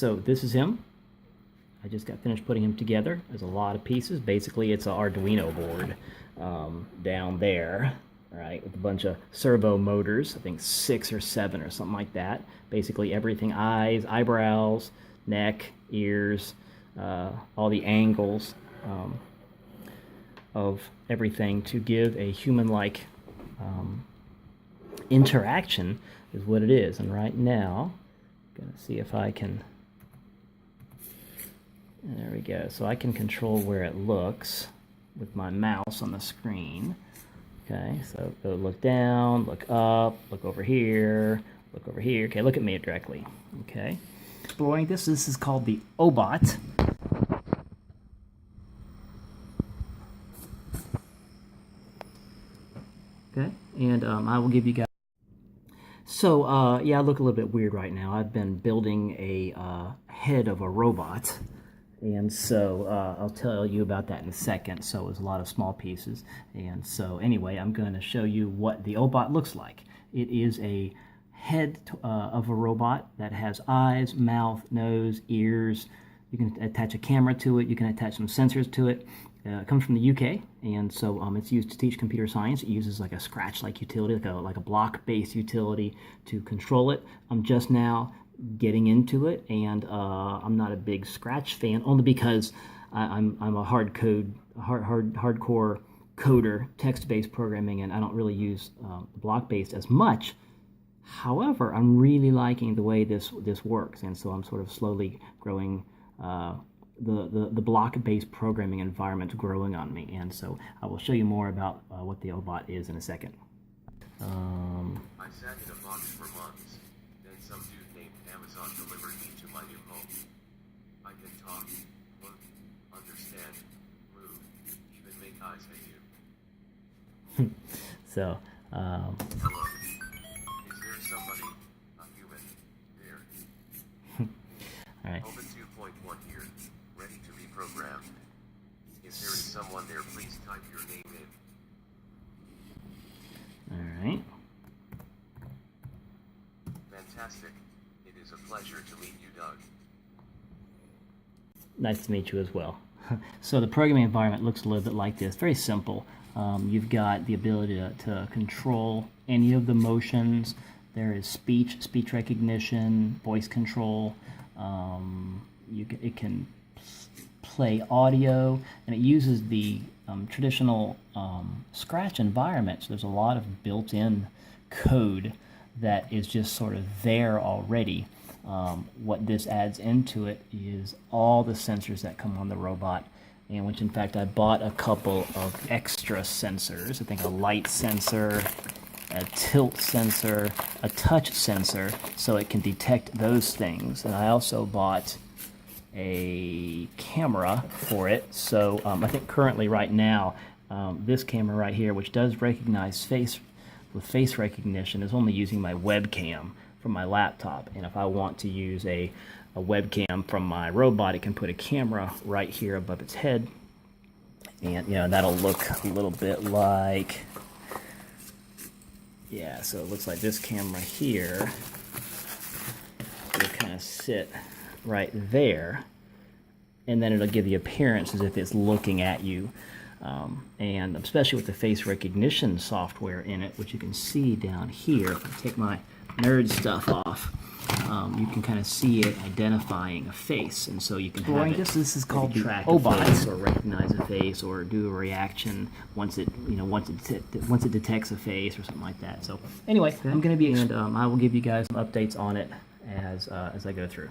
so this is him. I just got finished putting him together. There's a lot of pieces. Basically, it's an Arduino board down there, right, with a bunch of servo motors, I think 6 or 7 or something like that. Basically everything, eyes, eyebrows, neck, ears, all the angles of everything to give a human-like interaction is what it is. And right now, I'm going to see if I can... There we go. So I can control where it looks with my mouse on the screen. Okay, so go look down, look up, look over here, look over here. Okay, look at me directly. Okay. Exploring this. This is called the OhBot. Okay, and I will give you guys... So, yeah, I look a little bit weird right now. I've been building a head of a robot. And so I'll tell you about that in a second. So it's a lot of small pieces. And so anyway, I'm going to show you what the OhBot looks like. It is a head of a robot that has eyes, mouth, nose, ears. You can attach a camera to it. You can attach some sensors to it. It comes from the UK, and so it's used to teach computer science. It uses like a Scratch-like utility, like a block-based utility to control it. I'm just now getting into it, and I'm not a big Scratch fan, only because I'm a hardcore coder, text-based programming, and I don't really use block-based as much. However, I'm really liking the way this works, and so I'm sort of slowly growing the block-based programming environment growing on me, and so I will show you more about what the OhBot is in a second. I sat in a box for months. Then some dude named Amazon delivered me to my new home. I can talk, look, understand, move, even make eyes at you. So, hello. Is there somebody, a human, there? Alright. Open 2.1 here, ready to be programmed. If there is someone there, please type your name in. Alright. Fantastic. It is a pleasure to meet you, Doug. Nice to meet you as well. So the programming environment looks a little bit like this. Very simple. You've got the ability to control any of the motions. There is speech recognition, voice control. It can play audio, and it uses the traditional Scratch environment. So there's a lot of built-in code that is just sort of there already. What this adds into it is all the sensors that come on the robot, and which in fact I bought a couple of extra sensors. I think a light sensor, a tilt sensor, a touch sensor, so it can detect those things. And I also bought a camera for it. So I think currently right now, this camera right here, which does recognize face with face recognition, is only using my webcam from my laptop. And if I want to use a webcam from my robot, it can put a camera right here above its head. And, you know, that'll look a little bit like, yeah, so it looks like this camera here will kind of sit right there, and then it'll give the appearance as if it's looking at you. And especially with the face recognition software in it, which you can see down here, if I take my nerd stuff off, you can kind of see it identifying a face, and so you can have it. This is called track OhBot, face, or recognize a face, or do a reaction once it detects a face, or something like that. So anyway, I'm going to be, and I will give you guys some updates on it as I go through.